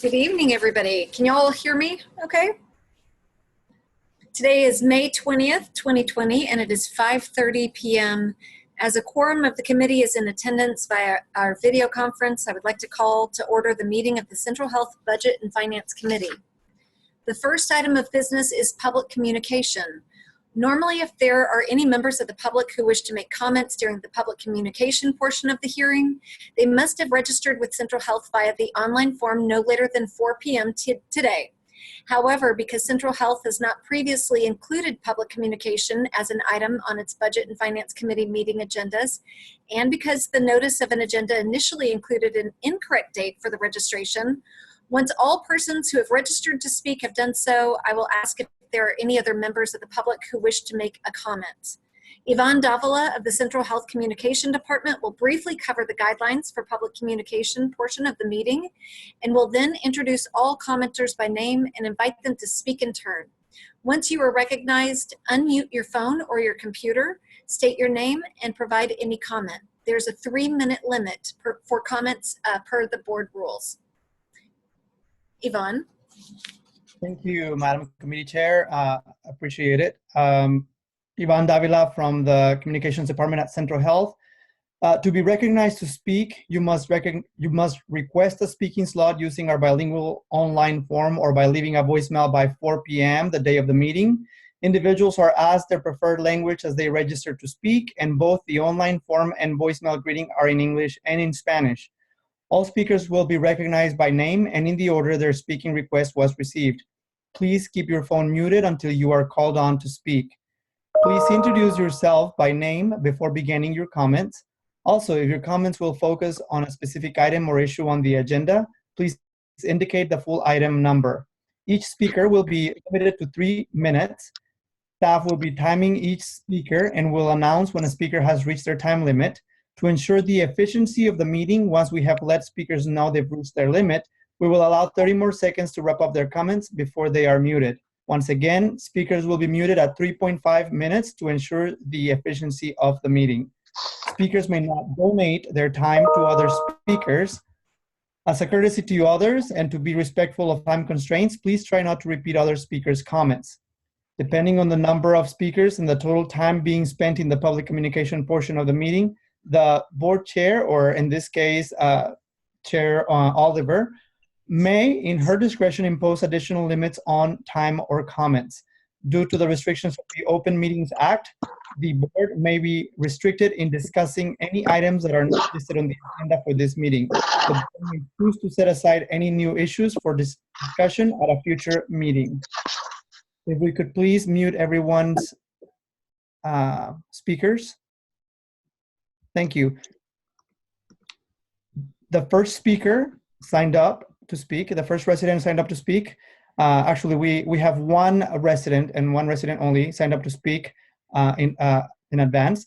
Good evening, everybody. Can you all hear me okay? Today is May 20th, 2020, and it is 5:30 p.m. As a quorum of the committee is in attendance via our video conference, I would like to call to order the meeting of the Central Health Budget and Finance Committee. The first item of business is public communication. Normally, if there are any members of the public who wish to make comments during the public communication portion of the hearing, they must have registered with Central Health via the online form no later than 4 p.m. today. However, because Central Health has not previously included public communication as an item on its Budget and Finance Committee meeting agendas, and because the notice of an agenda initially included an incorrect date for the registration, once all persons who have registered to speak have done so, I will ask if there are any other members of the public who wish to make a comment. Yvonne Davila of the Central Health Communication Department will briefly cover the guidelines for public communication portion of the meeting and will then introduce all commenters by name and invite them to speak in turn. Once you are recognized, unmute your phone or your computer, state your name, and provide any comment. There's a 3-minute limit for comments per the board rules. Yvonne. Thank you, Madam Committee Chair. Appreciate it. Yvonne Davila from the Communications Department at Central Health. To be recognized to speak, you must request a speaking slot using our bilingual online form or by leaving a voicemail by 4 p.m. the day of the meeting. Individuals are asked their preferred language as they register to speak, and both the online form and voicemail greeting are in English and in Spanish. All speakers will be recognized by name and in the order their speaking request was received. Please keep your phone muted until you are called on to speak. Please introduce yourself by name before beginning your comments. Also, if your comments will focus on a specific item or issue on the agenda, please indicate the full item number. Each speaker will be limited to 3 minutes. Staff will be timing each speaker and will announce when a speaker has reached their time limit. To ensure the efficiency of the meeting, once we have let speakers know they've reached their limit, we will allow 30 more seconds to wrap up their comments before they are muted. Once again, speakers will be muted at 3.5 minutes to ensure the efficiency of the meeting. Speakers may not donate their time to other speakers. As a courtesy to others and to be respectful of time constraints, please try not to repeat other speakers' comments. Depending on the number of speakers and the total time being spent in the public communication portion of the meeting, the board chair, or in this case, Chair Oliver, may, in her discretion, impose additional limits on time or comments. Due to the restrictions of the Open Meetings Act, the board may be restricted in discussing any items that are not listed on the agenda for this meeting. The board may choose to set aside any new issues for discussion at a future meeting. If we could please mute everyone's speakers. Thank you. The first speaker signed up to speak. The first resident signed up to speak. Actually, we have one resident and one resident only signed up to speak in advance.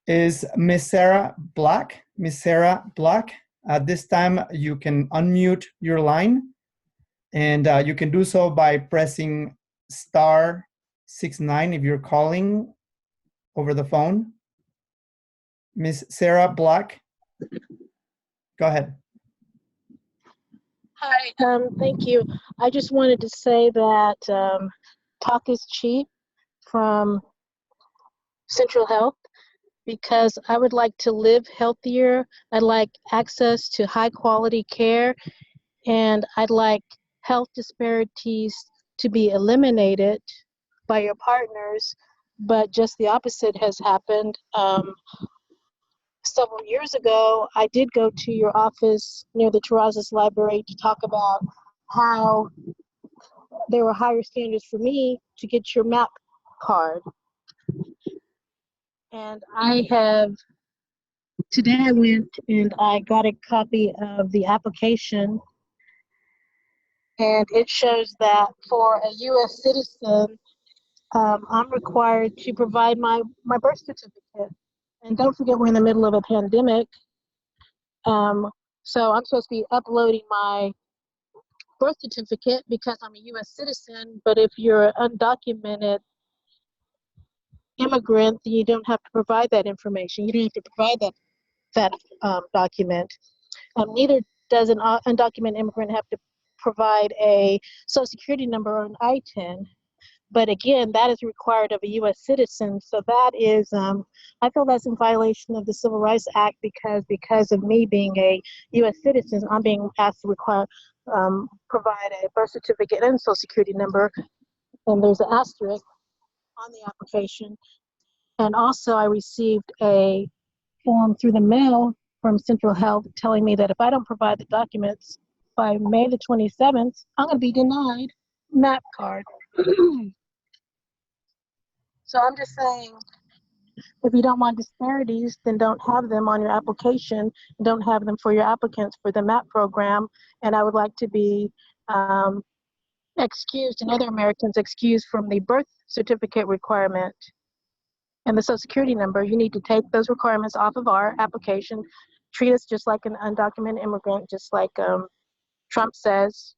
Is Miss Sarah Black? Miss Sarah Black. At this time, you can unmute your line, and you can do so by pressing *69 if you're calling over the phone. Miss Sarah Black, go ahead. Hi, thank you. I just wanted to say that talk is cheap from Central Health, because I would like to live healthier. I'd like access to high quality care, and I'd like health disparities to be eliminated by your partners, but just the opposite has happened. Several years ago, I did go to your office near the Terrazas Library to talk about how there were higher standards for me to get your MAP card. And today I went and I got a copy of the application, and it shows that for a U.S. citizen, I'm required to provide my birth certificate. And don't forget, we're in the middle of a pandemic. So I'm supposed to be uploading my birth certificate because I'm a U.S. citizen. But if you're an undocumented immigrant, then you don't have to provide that information. You don't have to provide that document. Neither does an undocumented immigrant have to provide a Social Security number or an ITIN. But again, that is required of a U.S. citizen. So that is, I feel that's in violation of the Civil Rights Act because of me being a U.S. citizen, I'm being asked to provide a birth certificate and Social Security number. And there's an asterisk on the application. And also I received a form through the mail from Central Health telling me that if I don't provide the documents by May the 27th, I'm going to be denied MAP card. So I'm just saying, if you don't want disparities, then don't have them on your application. Don't have them for your applicants for the MAP program. And I would like to be excused, and other Americans excused from the birth certificate requirement and the Social Security number. You need to take those requirements off of our application. Treat us just like an undocumented immigrant, just like Trump says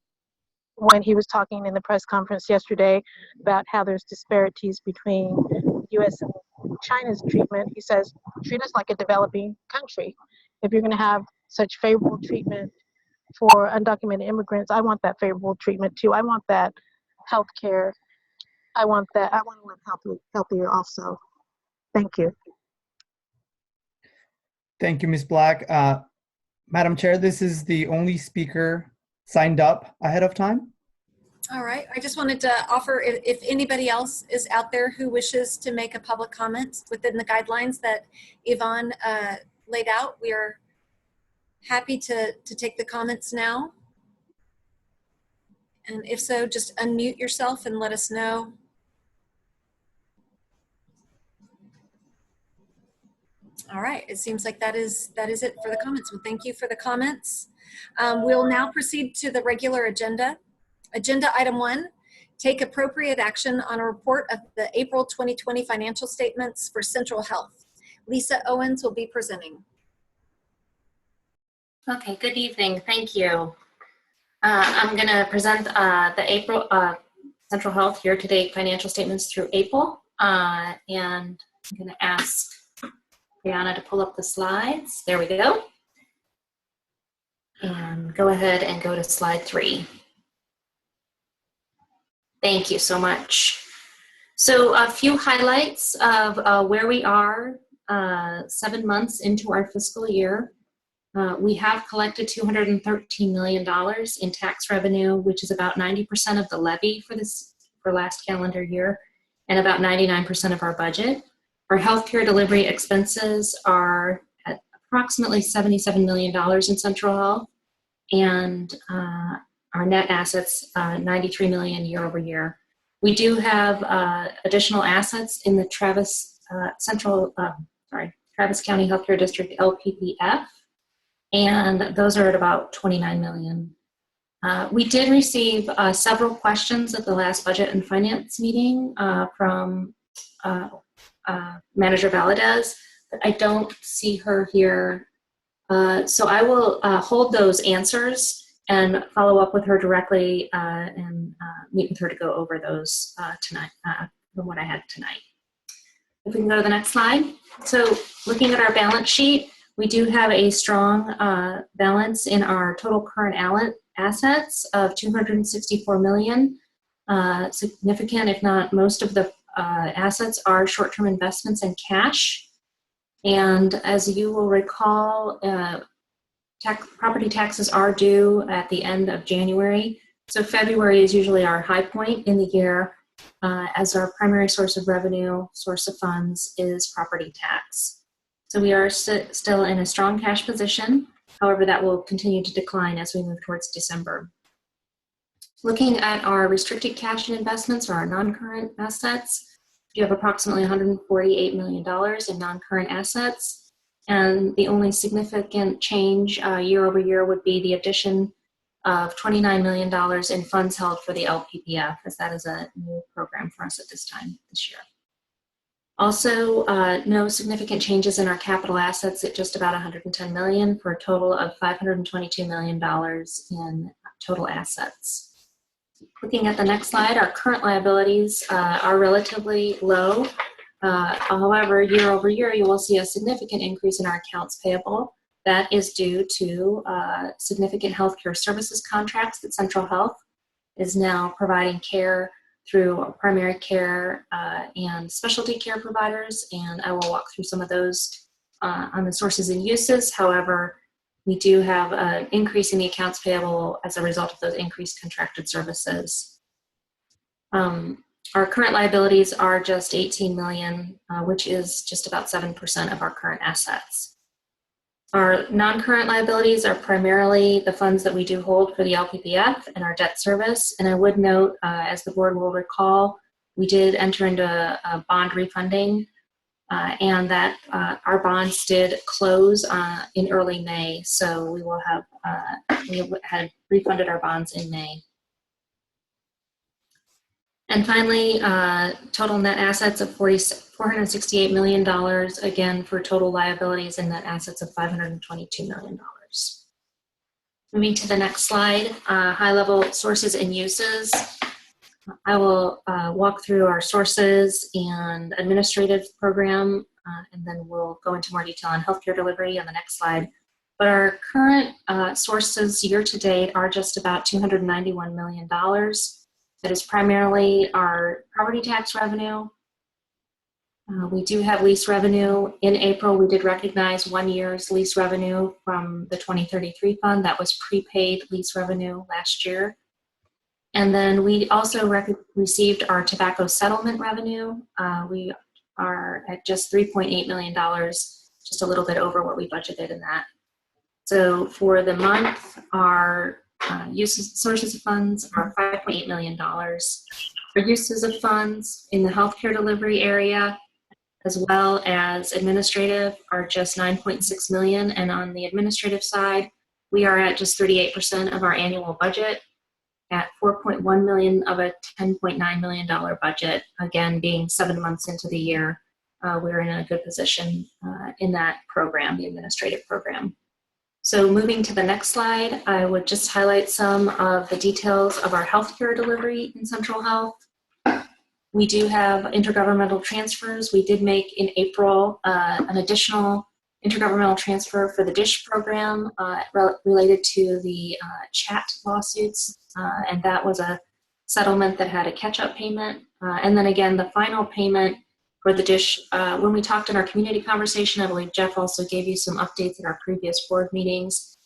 when he was talking in the press conference yesterday about how there's disparities between U.S. and China's treatment. He says, treat us like a developing country. If you're going to have such favorable treatment for undocumented immigrants, I want that favorable treatment too. I want that health care. I want to live healthier also. Thank you. Thank you, Ms. Black. Madam Chair, this is the only speaker signed up ahead of time. All right, I just wanted to offer, if anybody else is out there who wishes to make a public comment within the guidelines that Yvonne laid out, we are happy to take the comments now. And if so, just unmute yourself and let us know. All right, it seems like that is it for the comments. Well, thank you for the comments. We'll now proceed to the regular agenda. Agenda item 1, take appropriate action on a report of the April 2020 financial statements for Central Health. Lisa Owens will be presenting. Okay, good evening. Thank you. I'm going to present the April Central Health year-to-date financial statements through April, and I'm going to ask Brianna to pull up the slides. There we go. And go ahead and go to slide 3. Thank you so much. So a few highlights of where we are 7 months into our fiscal year. We have collected $213 million in tax revenue, which is about 90% of the levy for last calendar year, and about 99% of our budget. Our healthcare delivery expenses are at approximately $77 million in Central Health, and our net assets, $93 million year over year. We do have additional assets in the Travis County Healthcare District LPPF, and those are at about $29 million. We did receive several questions at the last Budget and Finance meeting from Manager Valadez, but I don't see her here. So I will hold those answers and follow up with her directly and meet with her to go over those tonight, from what I had tonight. If we can go to the next slide. So looking at our balance sheet, we do have a strong balance in our total current assets of $264 million. Significant, if not most of the assets are short-term investments and cash. And as you will recall, property taxes are due at the end of January. So February is usually our high point in the year, as our primary source of revenue, source of funds is property tax. So we are still in a strong cash position. However, that will continue to decline as we move towards December. Looking at our restricted cash and investments, or our non-current assets, you have approximately $148 million in non-current assets. And the only significant change year over year would be the addition of $29 million in funds held for the LPPF, as that is a new program for us at this time this year. Also, no significant changes in our capital assets at just about $110 million for a total of $522 million in total assets. Looking at the next slide, our current liabilities are relatively low. However, year over year, you will see a significant increase in our accounts payable. That is due to significant healthcare services contracts that Central Health is now providing care through primary care and specialty care providers, and I will walk through some of those on the sources and uses. However, we do have an increase in the accounts payable as a result of those increased contracted services. Our current liabilities are just $18 million, which is just about 7% of our current assets. Our non-current liabilities are primarily the funds that we do hold for the LPPF and our debt service. And I would note, as the board will recall, we did enter into a bond refunding, and that our bonds did close in early May. So we will have we had refunded our bonds in May. And finally, total net assets of $468 million, again, for total liabilities and net assets of $522 million. Moving to the next slide, high-level sources and uses. I will walk through our sources and administrative program, and then we'll go into more detail on healthcare delivery on the next slide. But our current sources year-to-date are just about $291 million. That is primarily our property tax revenue. We do have lease revenue. In April, we did recognize 1 year's lease revenue from the 2033 fund. That was prepaid lease revenue last year. And then we also received our tobacco settlement revenue. We are at just $3.8 million, just a little bit over what we budgeted in that. So for the month, our sources of funds are $5.8 million. Our uses of funds in the healthcare delivery area, as well as administrative, are just $9.6 million. And on the administrative side, we are at just 38% of our annual budget, at $4.1 million of a $10.9 million budget. Again, being 7 months into the year, we're in a good position in that program, the administrative program. So moving to the next slide, I would just highlight some of the details of our healthcare delivery in Central Health. We do have intergovernmental transfers. We did make in April an additional intergovernmental transfer for the DISH program related to the chat lawsuits, and that was a settlement that had a catch-up payment. And then again, the final payment for the DISH, when we talked in our community conversation, I believe Jeff also gave you some updates at our previous board meetings.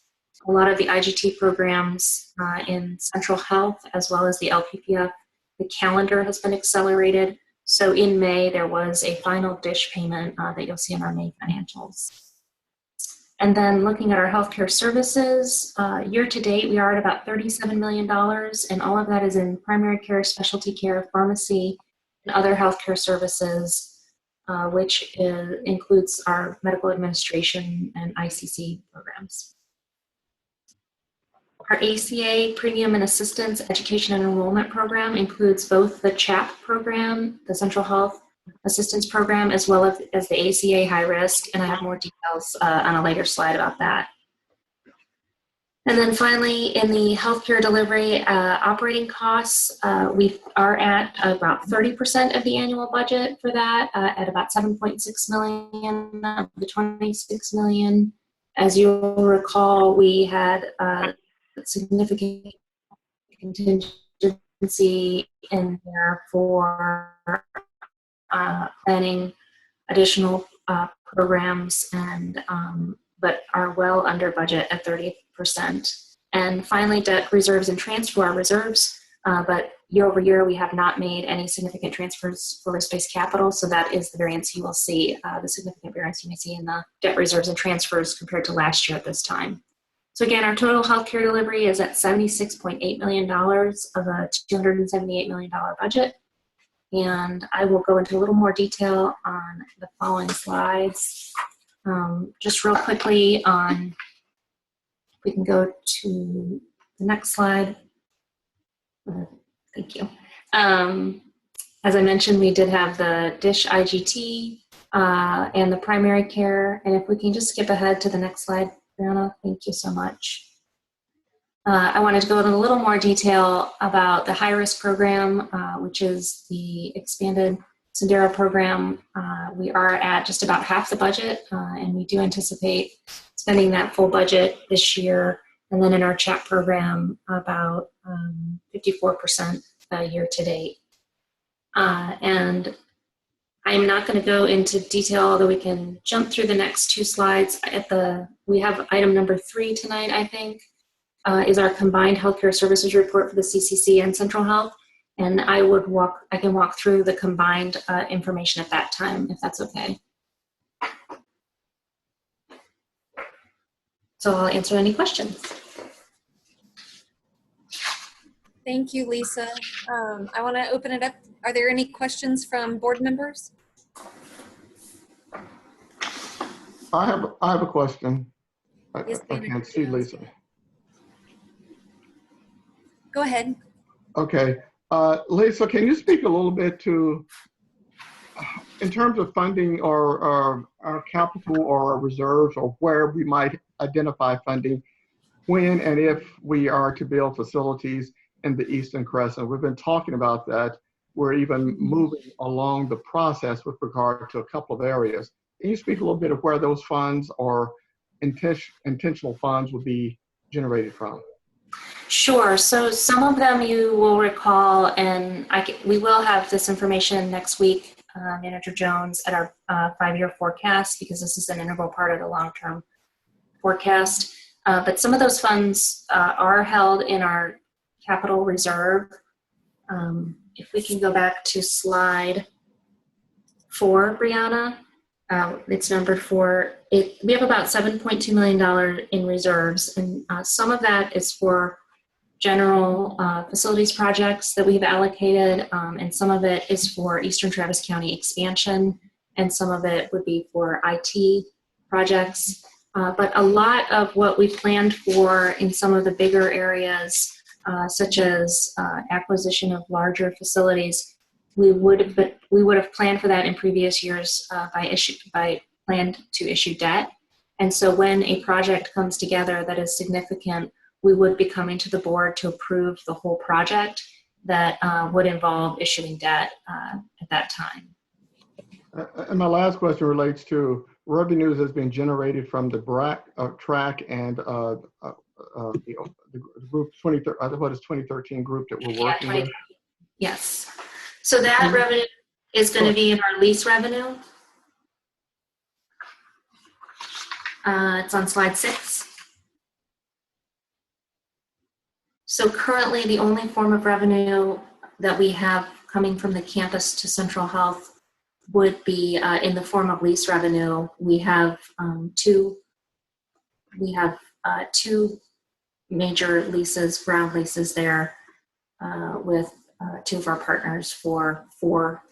A lot of the IGT programs in Central Health, as well as the LPPF, the calendar has been accelerated. So in May, there was a final DISH payment that you'll see in our May financials. And then looking at our healthcare services, year to date, we are at about $37 million, and all of that is in primary care, specialty care, pharmacy, and other healthcare services, which includes our medical administration and ICC programs. Our ACA Premium and Assistance Education and Enrollment Program includes both the CHAP program, the Central Health Assistance Program, as well as the ACA High Risk, and I have more details on a later slide about that. And then finally, in the healthcare delivery operating costs, we are at about 30% of the annual budget for that, at about $7.6 million of the $26 million. As you'll recall, we had significant contingency in there for planning additional programs, and but are well under budget at 30%. And finally, debt reserves and transfer our reserves, but year over year we have not made any significant transfers for risk-based capital, so that is the variance you will see, the significant variance you may see in the debt reserves and transfers compared to last year at this time. So again, our total healthcare delivery is at $76.8 million of a $278 million budget. And I will go into a little more detail on the following slides. Just real quickly on, we can go to the next slide. Thank you. As I mentioned, we did have the DISH IGT and the primary care. And if we can just skip ahead to the next slide, Brianna, thank you so much. I wanted to go into a little more detail about the high-risk program, which is the expanded Sendero program. We are at just about half the budget, and we do anticipate spending that full budget this year. And then in our CHAP program, about 54% year to date. And I'm not going to go into detail, although we can jump through the next two slides. We have item number 3 tonight, I think, is our combined healthcare services report for the CCC and Central Health. And I can walk through the combined information at that time, if that's okay. So I'll answer any questions. Thank you, Lisa. I want to open it up. Are there any questions from board members? I have a question. Yes, I can't see Lisa. Go ahead. Okay. Lisa, can you speak a little bit to, in terms of funding or our capital or our reserves, or where we might identify funding when and if we are to build facilities in the Eastern Crescent? We've been talking about that. We're even moving along the process with regard to a couple of areas. Can you speak a little bit of where those funds or intentional funds would be generated from? Sure. So some of them you will recall, and we will have this information next week, Manager Jones, at our 5-year forecast, because this is an integral part of the long-term forecast. But some of those funds are held in our capital reserve. If we can go back to slide 4, Brianna, it's number 4. We have about $7.2 million in reserves, and some of that is for general facilities projects that we've allocated, and some of it is for Eastern Travis County expansion, and some of it would be for IT projects. But a lot of what we planned for in some of the bigger areas, such as acquisition of larger facilities, we would have planned for that in previous years by planned to issue debt. And so when a project comes together that is significant, we would be coming to the board to approve the whole project that would involve issuing debt at that time. And my last question relates to revenues that's been generated from the track and the group 2013 group that we're working with. Yes. So that revenue is going to be in our lease revenue. It's on slide 6. So currently the only form of revenue that we have coming from the campus to Central Health would be in the form of lease revenue. We have two major leases, ground leases there with 2 of our partners for 4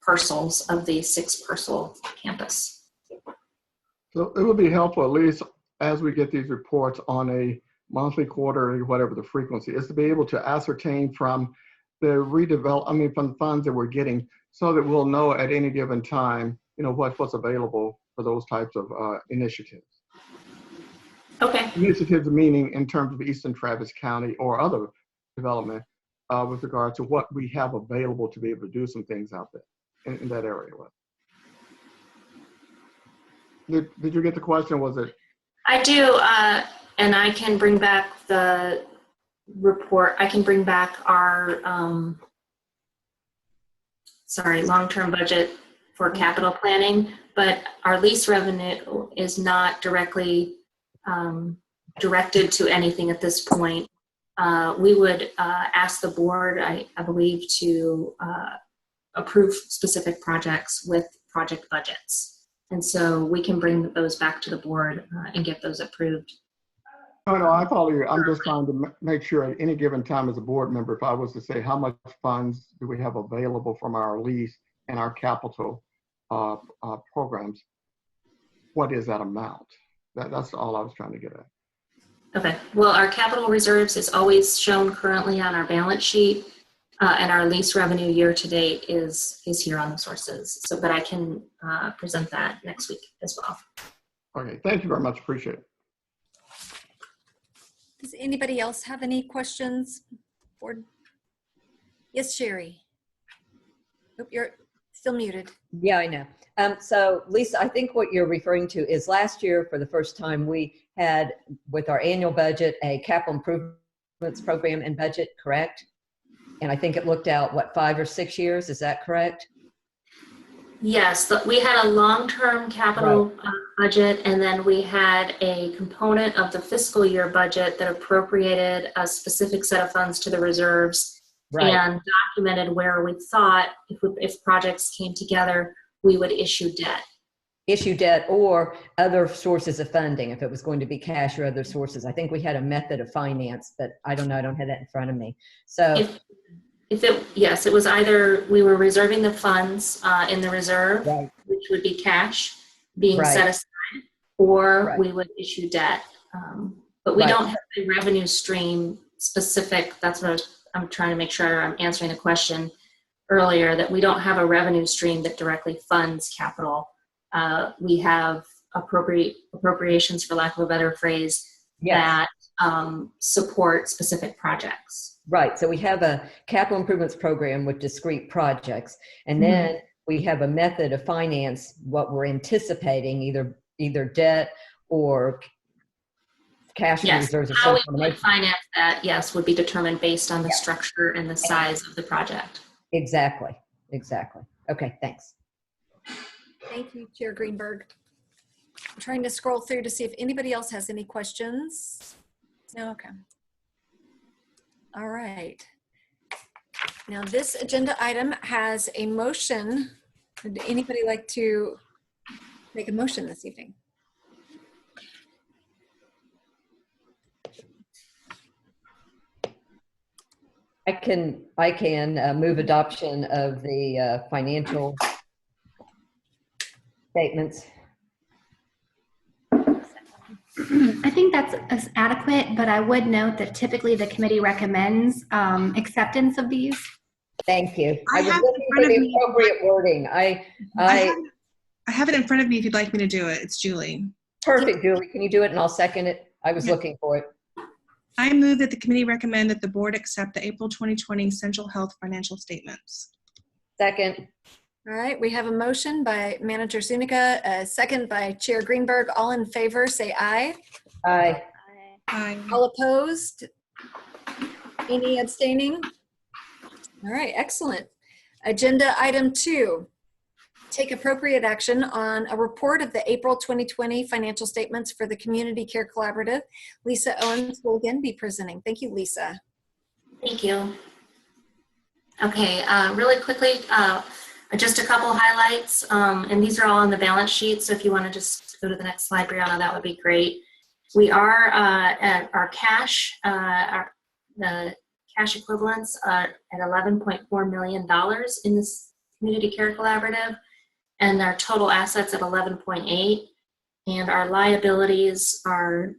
parcels of the 6-parcel campus. So it would be helpful, at least as we get these reports on a monthly, quarterly, whatever the frequency is, to be able to ascertain from the from the funds that we're getting, so that we'll know at any given time, what's available for those types of initiatives. Okay. Initiatives meaning in terms of Eastern Travis County or other development with regard to what we have available to be able to do some things out there in that area. Did you get the question? Was it? I do, and I can bring back the report. I can bring back our long-term budget for capital planning, but our lease revenue is not directly directed to anything at this point. We would ask the board, I believe, to approve specific projects with project budgets. And so we can bring those back to the board and get those approved. No, I follow you. I'm just trying to make sure at any given time as a board member, if I was to say how much funds do we have available from our lease and our capital programs, what is that amount? That's all I was trying to get at. Okay. Well, our capital reserves is always shown currently on our balance sheet, and our lease revenue year to date is here on the sources. So, but I can present that next week as well. Okay. Thank you very much. Appreciate it. Does anybody else have any questions? Yes, Sherry. Still muted. Yeah, I know. So Lisa, I think what you're referring to is last year, for the first time, we had with our annual budget, a capital improvements program and budget, correct? And I think it looked out, what, 5 or 6 years? Is that correct? Yes, we had a long-term capital budget, and then we had a component of the fiscal year budget that appropriated a specific set of funds to the reserves and documented where we thought if projects came together, we would issue debt. Issue debt or other sources of funding, if it was going to be cash or other sources. I think we had a method of finance, but I don't know. I don't have that in front of me. So Yes, it was either we were reserving the funds in the reserve, which would be cash being set aside, or we would issue debt. But we don't have a revenue stream specific. That's what I'm trying to make sure I'm answering the question earlier, that we don't have a revenue stream that directly funds capital. We have appropriations, for lack of a better phrase, that support specific projects. Right. So we have a capital improvements program with discrete projects, and then we have a method of finance what we're anticipating, either debt or cash reserves. How we would finance that, would be determined based on the structure and the size of the project. Exactly. Okay, thanks. Thank you, Chair Greenberg. I'm trying to scroll through to see if anybody else has any questions. No, okay. All right. Now this agenda item has a motion. Would anybody like to make a motion this evening? I can move adoption of the financial statements. I think that's adequate, but I would note that typically the committee recommends acceptance of these. Thank you. I was looking for the appropriate wording. I have it in front of me if you'd like me to do it. It's Julie. Perfect, Julie. Can you do it and I'll second it? I was looking for it. I move that the committee recommend that the board accept the April 2020 Central Health financial statements. Second. All right, we have a motion by Manager Zuniga, a second by Chair Greenberg. All in favor, say aye. Aye. Aye. All opposed? Any abstaining? All right, excellent. Agenda item 2, take appropriate action on a report of the April 2020 financial statements for the Community Care Collaborative. Lisa Owens will again be presenting. Thank you, Lisa. Thank you. Okay, really quickly, just a couple highlights, and these are all on the balance sheet, so if you want to just go to the next slide, Brianna, that would be great. We are at our cash, the cash equivalents at $11.4 million in this Community Care Collaborative, and our total assets at 11.8, and our liabilities are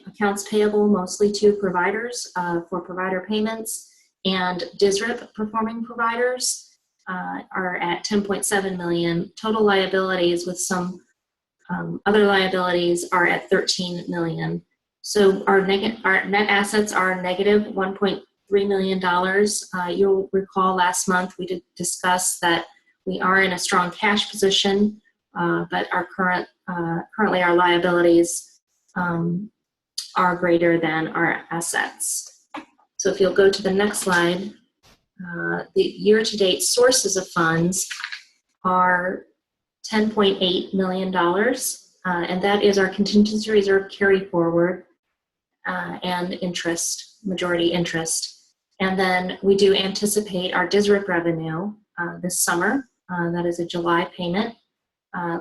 accounts payable mostly to providers for provider payments, and DSRIP performing providers are at 10.7 million. Total liabilities with some other liabilities are at 13 million. So our net assets are negative $1.3 million. You'll recall last month we did discuss that we are in a strong cash position, but our currently our liabilities are greater than our assets. So if you'll go to the next slide, the year-to-date sources of funds are $10.8 million, and that is our contingency reserve carry forward and interest, majority interest. And then we do anticipate our DSRIP revenue this summer. That is a July payment.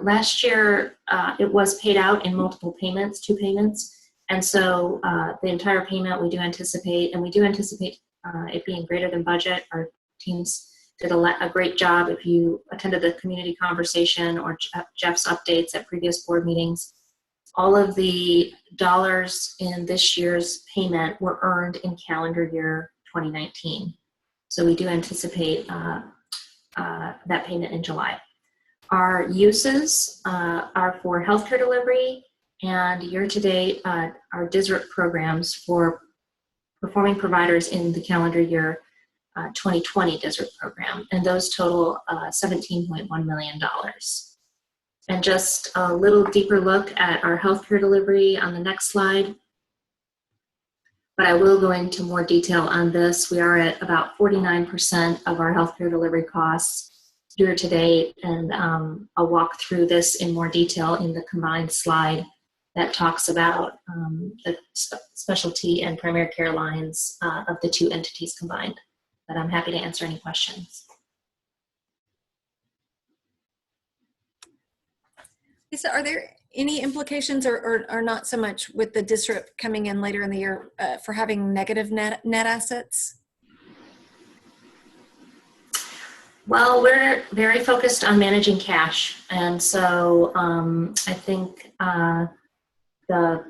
Last year, it was paid out in multiple payments, 2 payments. And so the entire payment we do anticipate, and we do anticipate it being greater than budget. Our teams did a great job. If you attended the community conversation or Jeff's updates at previous board meetings, all of the dollars in this year's payment were earned in calendar year 2019. So we do anticipate that payment in July. Our uses are for healthcare delivery, and year-to-date, our DSRIP programs for performing providers in the calendar year 2020 DSRIP program, and those total $17.1 million. And just a little deeper look at our healthcare delivery on the next slide. But I will go into more detail on this. We are at about 49% of our healthcare delivery costs year to date, and I'll walk through this in more detail in the combined slide that talks about the specialty and primary care lines of the two entities combined. But I'm happy to answer any questions. Lisa, are there any implications or not so much with the DSRIP coming in later in the year for having negative net assets? Well, we're very focused on managing cash. And so I think the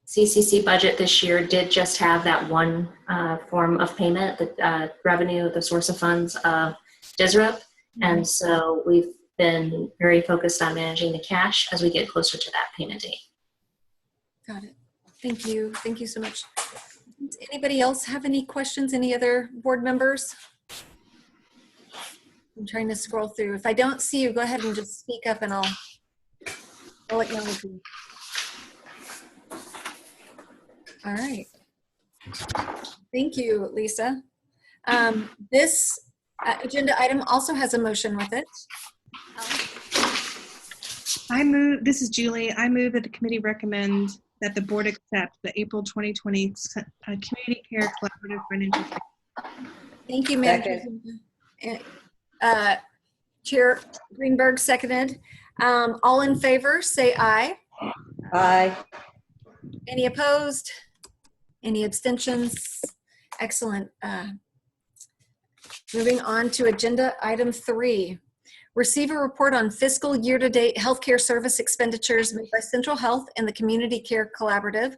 CCC budget this year did just have that one form of payment, the revenue, the source of funds of DSRIP. And so we've been very focused on managing the cash as we get closer to that payment date. Got it. Thank you. Thank you so much. Does anybody else have any questions? Any other board members? I'm trying to scroll through. If I don't see you, go ahead and just speak up and I'll acknowledge you. All right. Thank you, Lisa. This agenda item also has a motion with it. This is Julie. I move that the committee recommend that the board accept the April 2020 Community Care Collaborative Financial. Thank you, Manager. Chair Greenberg seconded. All in favor, say aye. Aye. Any opposed? Any abstentions? Excellent. Moving on to agenda item 3. Receive a report on fiscal year-to-date healthcare service expenditures made by Central Health and the Community Care Collaborative.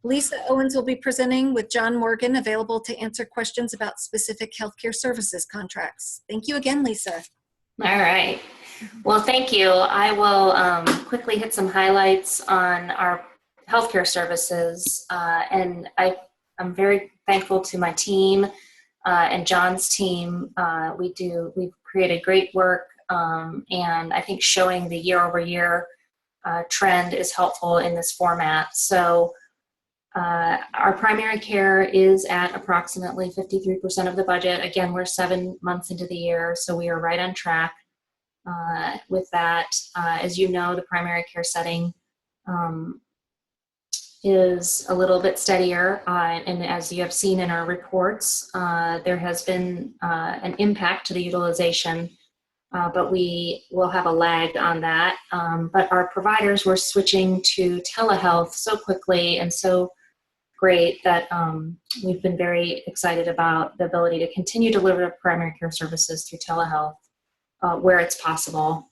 Lisa Owens will be presenting with John Morgan, available to answer questions about specific healthcare services contracts. Thank you again, Lisa. All right. Well, thank you. I will quickly hit some highlights on our healthcare services. And I'm very thankful to my team and John's team. We've created great work. And I think showing the year-over-year trend is helpful in this format. So our primary care is at approximately 53% of the budget. Again, we're 7 months into the year, so we are right on track with that. As you know, the primary care setting is a little bit steadier. And as you have seen in our reports, there has been an impact to the utilization. But we will have a lag on that. But our providers were switching to telehealth so quickly and so great that we've been very excited about the ability to continue to deliver primary care services through telehealth where it's possible.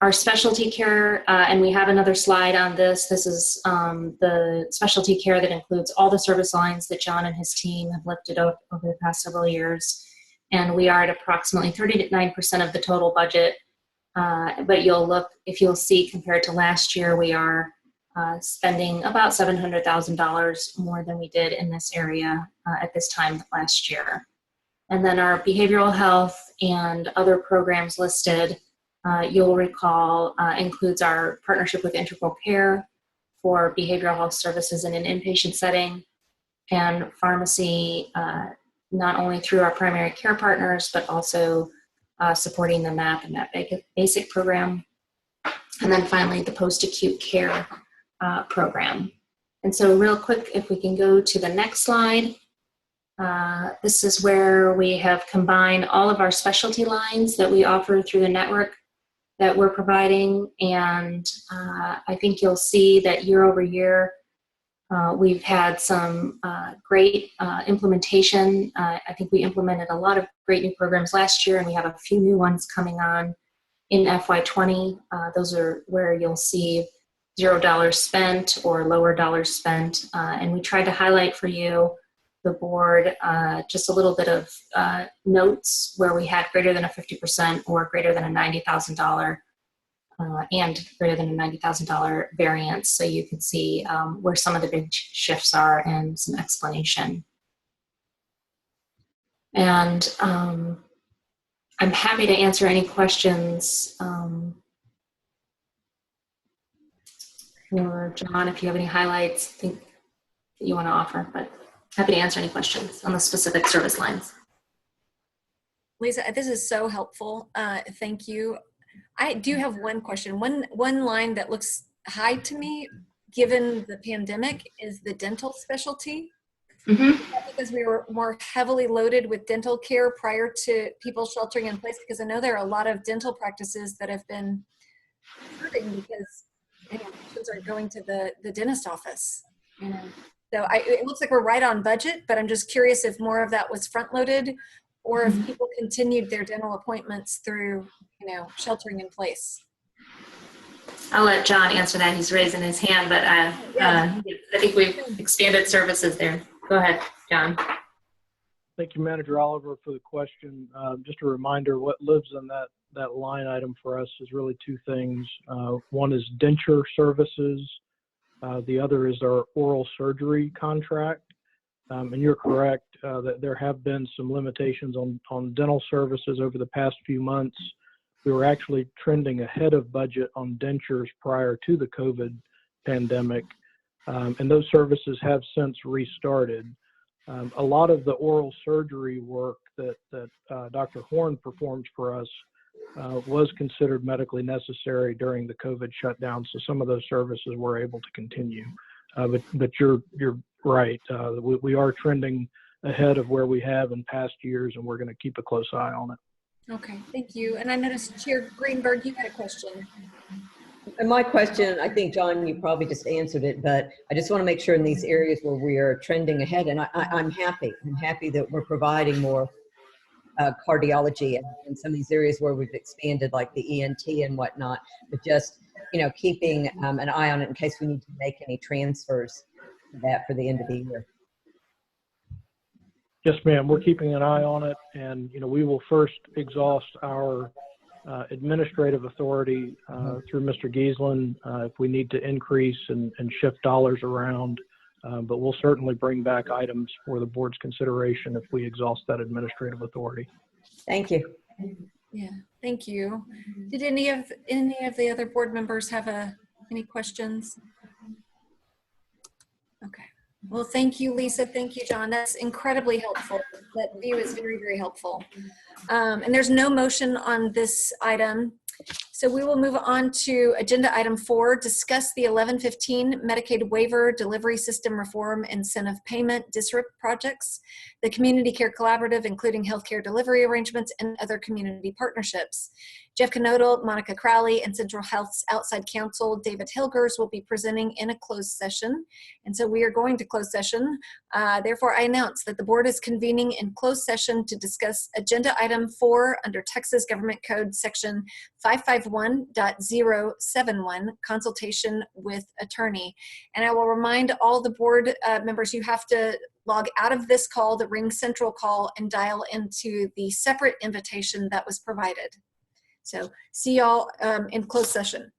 Our specialty care, and we have another slide on this. This is the specialty care that includes all the service lines that John and his team have lifted up over the past several years. And we are at approximately 39% of the total budget. But if you'll see compared to last year, we are spending about $700,000 more than we did in this area at this time last year. And then our behavioral health and other programs listed, you'll recall, includes our partnership with Integral Care for behavioral health services in an inpatient setting, and pharmacy, not only through our primary care partners, but also supporting the MAP and MAP Basic program. And then finally, the post-acute care program. And so real quick, if we can go to the next slide. This is where we have combined all of our specialty lines that we offer through the network that we're providing. And I think you'll see that year over year, we've had some great implementation. I think we implemented a lot of great new programs last year, and we have a few new ones coming on in FY20. Those are where you'll see $0 spent or lower dollars spent. And we tried to highlight for you, the board, just a little bit of notes where we had greater than a 50% or greater than a $90,000 and greater than a $90,000 variance, so you can see where some of the big shifts are and some explanation. And I'm happy to answer any questions. Or John, if you have any highlights, I think that you want to offer, but happy to answer any questions on the specific service lines. Lisa, this is so helpful. Thank you. I do have one question. One line that looks high to me, given the pandemic, is the dental specialty. Mm-hmm. Because we were more heavily loaded with dental care prior to people sheltering in place, because I know there are a lot of dental practices that have been hurting because patients are going to the dentist office. So it looks like we're right on budget, but I'm just curious if more of that was front loaded or if people continued their dental appointments through, sheltering in place. I'll let John answer that. He's raising his hand, but I think we've expanded services there. Go ahead, John. Thank you, Manager Oliver, for the question. Just a reminder, what lives in that line item for us is really two things. One is denture services. The other is our oral surgery contract. And you're correct that there have been some limitations on dental services over the past few months. We were actually trending ahead of budget on dentures prior to the COVID pandemic, and those services have since restarted. A lot of the oral surgery work that Dr. Horn performed for us was considered medically necessary during the COVID shutdown, so some of those services were able to continue. But you're right. We are trending ahead of where we have in past years, and we're going to keep a close eye on it. Okay, thank you. And I noticed Chair Greenberg, you had a question. And my question, I think, John, you probably just answered it, but I just want to make sure in these areas where we are trending ahead, and I'm happy. I'm happy that we're providing more cardiology in some of these areas where we've expanded, like the ENT and whatnot, but just, keeping an eye on it in case we need to make any transfers to that for the end of the year. Yes, ma'am. We're keeping an eye on it, and we will first exhaust our administrative authority through Mr. Giesland if we need to increase and shift dollars around. But we'll certainly bring back items for the board's consideration if we exhaust that administrative authority. Thank you. Yeah, thank you. Did any of the other board members have any questions? Okay. Well, thank you, Lisa. Thank you, John. That's incredibly helpful. That view is very, very helpful. And there's no motion on this item. So we will move on to agenda item 4, discuss the 1115 Medicaid waiver delivery system reform incentive payment disrupt projects, the community care collaborative, including healthcare delivery arrangements and other community partnerships. Jeff Knodel, Monica Crowley, and Central Health's outside counsel, David Hilgers, will be presenting in a closed session. And so we are going to closed session. Therefore, I announce that the board is convening in closed session to discuss agenda item 4 under Texas Government Code section 551.071, consultation with attorney. And I will remind all the board members, you have to log out of this call, the Ring Central call, and dial into the separate invitation that was provided. So see y'all in closed session.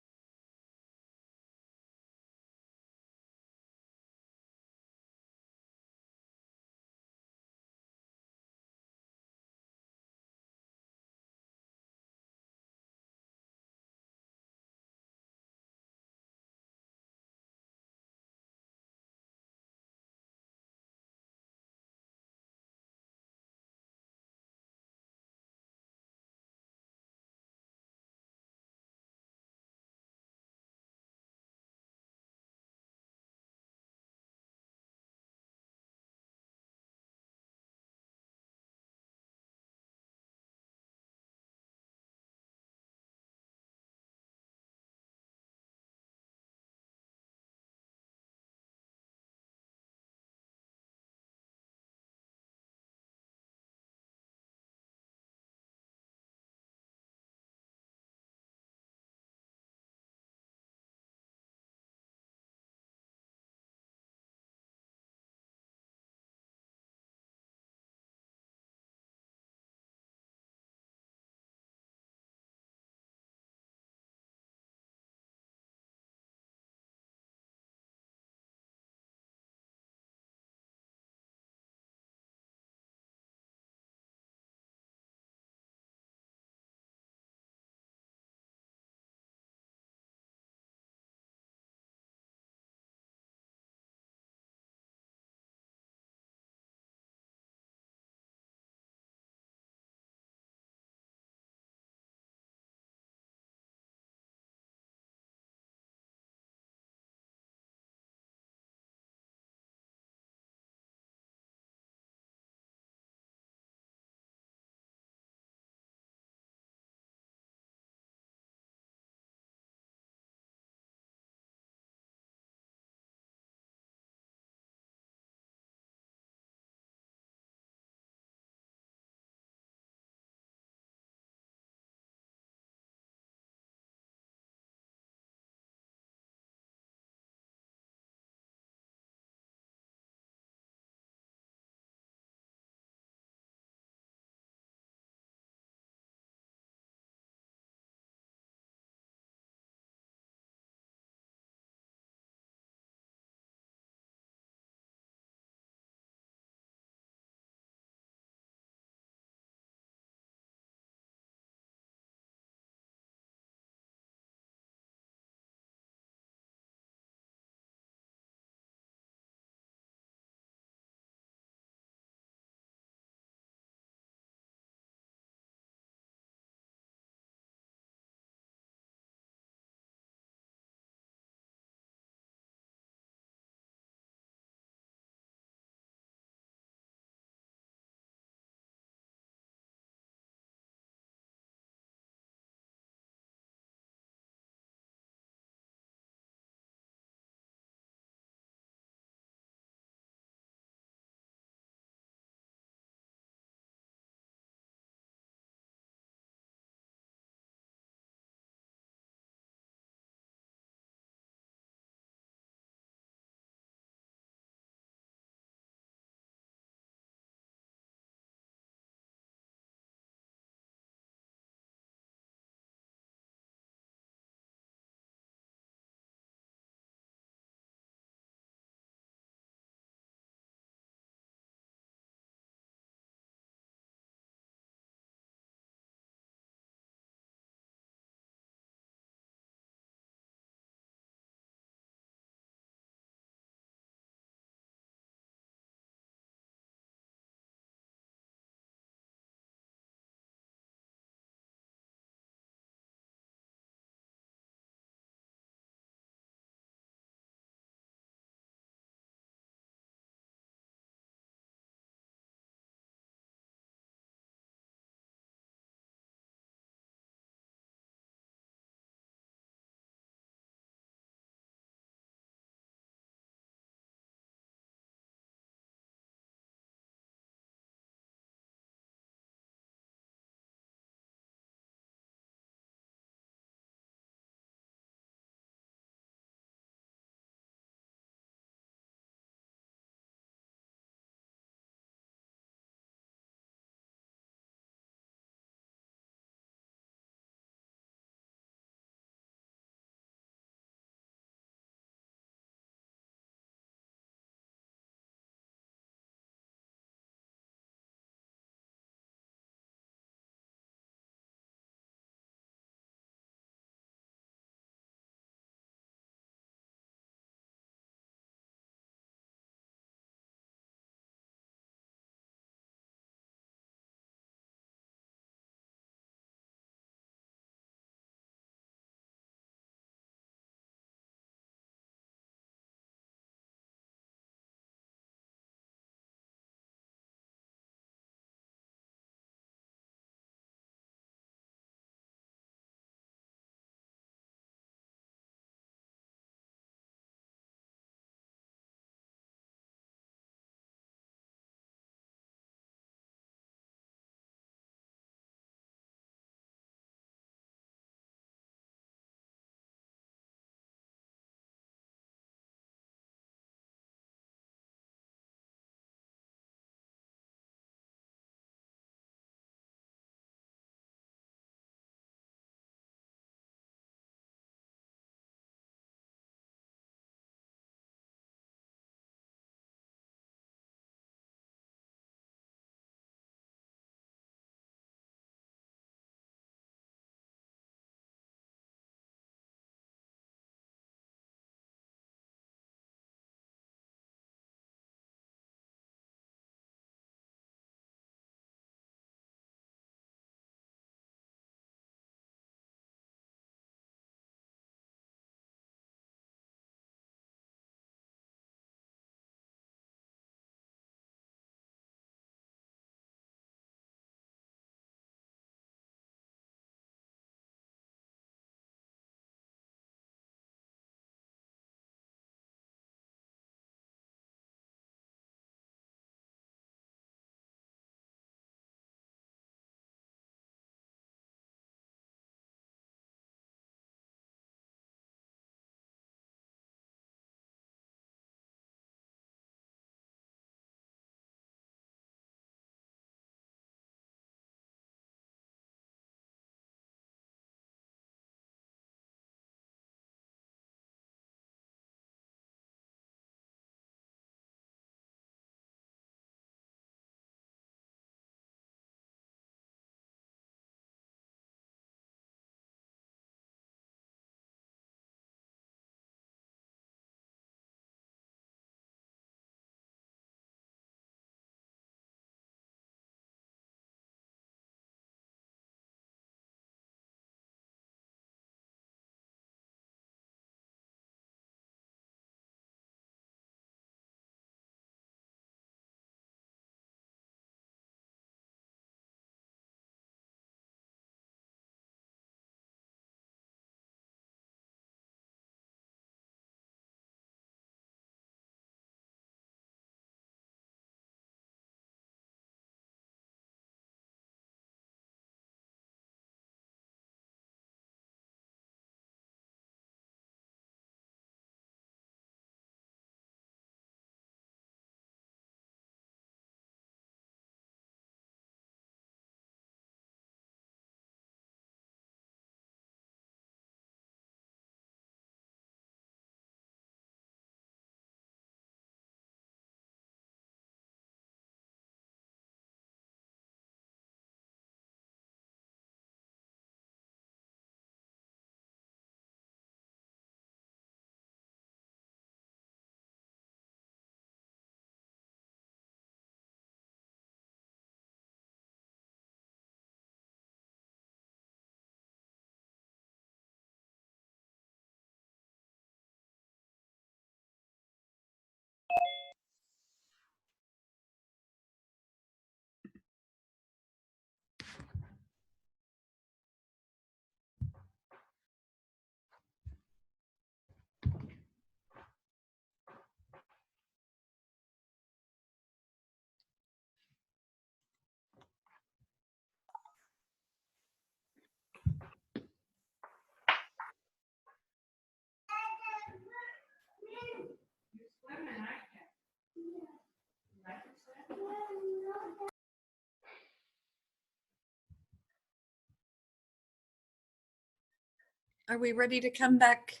Are we ready to come back?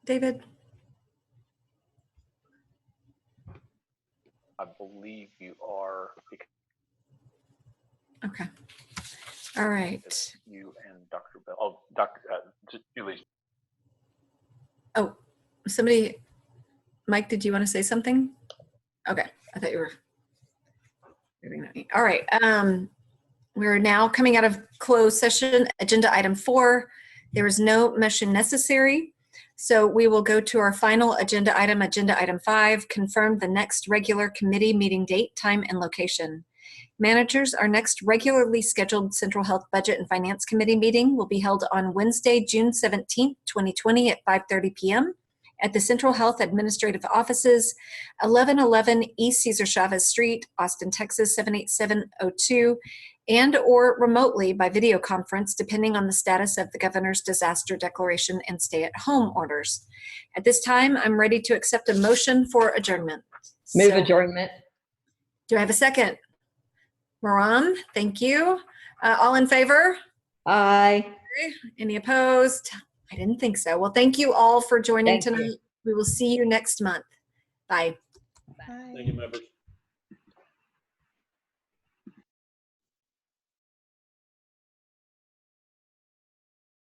David? I believe you are, because Okay. All right. you and Dr. Bell. Oh, Dr. Julie. Oh, somebody, Mike, did you want to say something? Okay. I thought you were. All right. We're now coming out of closed session. Agenda item 4. There is no motion necessary. So we will go to our final agenda item 5, confirm the next regular committee meeting date, time, and location. Managers, our next regularly scheduled Central Health Budget and Finance Committee meeting will be held on Wednesday, June 17th, 2020 at 5:30 p.m. at the Central Health Administrative Offices, 1111 East Cesar Chavez Street, Austin, Texas 78702, and or remotely by video conference, depending on the status of the governor's disaster declaration and stay-at-home orders. At this time, I'm ready to accept a motion for adjournment. Move So, adjournment. do I have a second? Maram, thank you. All in favor? Aye. Any opposed? I didn't think so. Well, thank you all for joining Thank you. tonight. We will see you next month. Bye. Bye. Thank you, members.